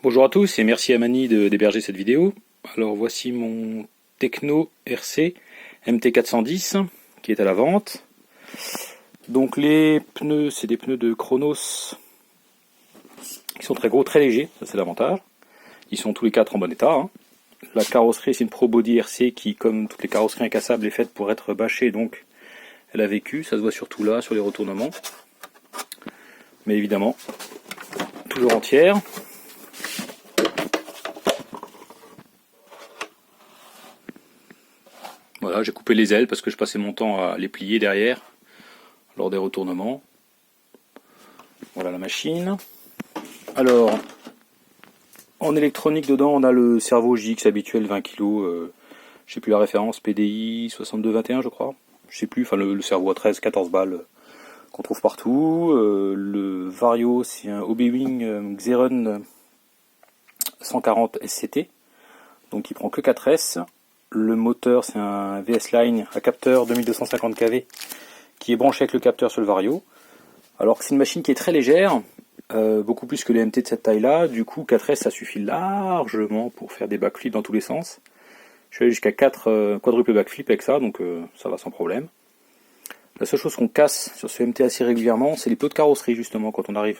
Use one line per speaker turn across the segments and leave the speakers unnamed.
Bonjour à tous et merci à Mani d'héberger cette vidéo. Alors voici mon Techno RC MT410 qui est à la vente. Donc les pneus, c'est des pneus de Chronos qui sont très gros, très légers, ça c'est l'avantage. Ils sont tous les quatre en bon état. Hein. La carrosserie c'est une Pro Body RC qui, comme toutes les carrosseries incassables, est faite pour être bâchée, donc elle a vécu, ça se voit surtout là, sur les retournements. Mais évidemment, toujours entière. Voilà, j'ai coupé les ailes parce que je passais mon temps à les plier derrière lors des retournements. Voilà la machine. Alors, en électronique dedans, on a le Servo JX habituel 20 kg. Je sais plus la référence, PDI 6221 je crois. Je sais plus, enfin le Servo à 13-14 balles qu'on trouve partout. Le Vario, c'est un Hobywing Xeron 140 SCT. Donc il prend que 4S. Le moteur, c'est un VS Line à capteur 2250 kV qui est branché avec le capteur sur le Vario. Alors que c'est une machine qui est très légère, beaucoup plus que les MT de cette taille-là. Du coup, 4S, ça suffit largement pour faire des backflips dans tous les sens. Je suis allé jusqu'à 4 quadruple backflips avec ça, donc ça va sans problème. La seule chose qu'on casse sur ce MT assez régulièrement, c'est les plots de carrosserie, justement, quand on arrive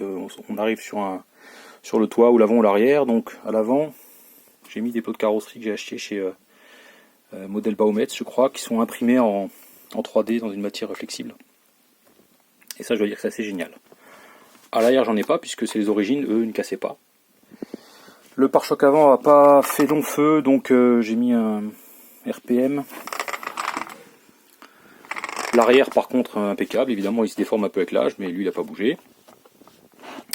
sur le toit ou l'avant ou l'arrière. Donc à l'avant, j'ai mis des plots de carrosserie que j'ai achetés chez Model Baumetz, je crois, qui sont imprimés en 3D dans une matière flexible. Et ça, je dois dire que c'est assez génial. À l'arrière, j'en ai pas, puisque c'est les origines, eux, ne cassaient pas. Le pare-choc avant n'a pas fait long feu, donc j'ai mis un RPM. L'arrière, par contre, impeccable. Évidemment, il se déforme un peu avec l'âge, mais lui, il n'a pas bougé.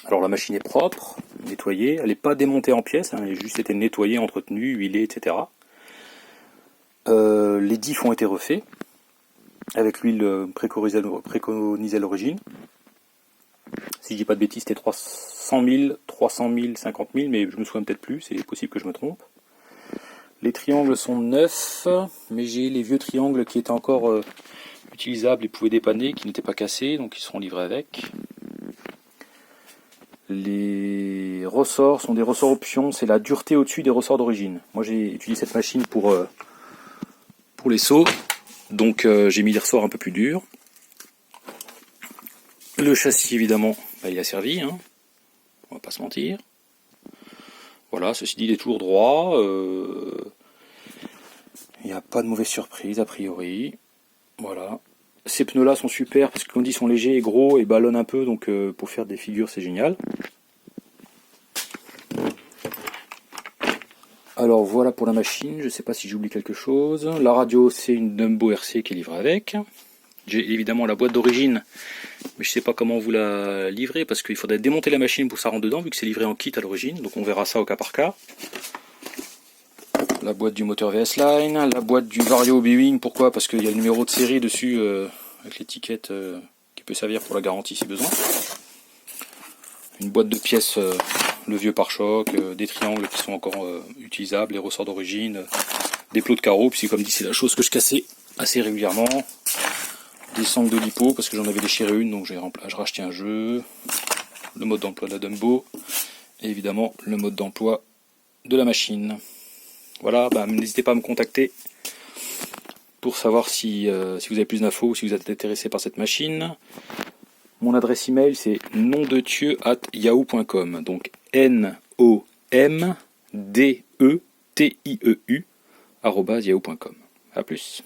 Alors, la machine est propre, nettoyée. Elle n'est pas démontée en pièces, hein, elle a juste été nettoyée, entretenue, huilée, etc. Les diffs ont été refaits avec l'huile préconisée à l'origine. Si je dis pas de bêtises, c'était 300 000, 300 000, 50 000, mais je me souviens peut-être plus, c'est possible que je me trompe. Les triangles sont neufs, mais j'ai les vieux triangles qui étaient encore utilisables et pouvaient dépanner, qui n'étaient pas cassés, donc ils seront livrés avec. Les ressorts sont des ressorts options, c'est la dureté au-dessus des ressorts d'origine. Moi j'ai utilisé cette machine pour les sauts, donc j'ai mis des ressorts un peu plus durs. Le châssis évidemment, il a servi, hein. On va pas se mentir. Voilà, ceci dit il est toujours droit, il n'y a pas de mauvaise surprise a priori. Voilà. Ces pneus là sont super parce que comme dit ils sont légers et gros et ballonnent un peu, donc pour faire des figures c'est génial. Alors voilà pour la machine, je ne sais pas si j'oublie quelque chose. La radio c'est une Dumbo RC qui est livrée avec. J'ai évidemment la boîte d'origine, mais je ne sais pas comment vous la livrer parce qu'il faudrait démonter la machine pour que ça rentre dedans vu que c'est livré en kit à l'origine, donc on verra ça au cas par cas. La boîte du moteur VS Line, la boîte du Vario Hobywing, pourquoi? Parce qu'il y a le numéro de série dessus avec l'étiquette qui peut servir pour la garantie si besoin. Une boîte de pièces, le vieux pare-choc, des triangles qui sont encore utilisables, les ressorts d'origine, des plots de carreaux, puisque comme dit c'est la chose que je cassais assez régulièrement. Des sangles de lipo parce que j'en avais déchiré une, donc j'ai racheté un jeu. Le mode d'emploi de la Dumbo. Et évidemment le mode d'emploi de la machine. Voilà, n'hésitez pas à me contacter pour savoir si vous avez plus d'infos ou si vous êtes intéressé par cette machine. Mon adresse email c'est nomdetieu@yahoo.com. Donc NOMDETIEU @yahoo.com. A plus.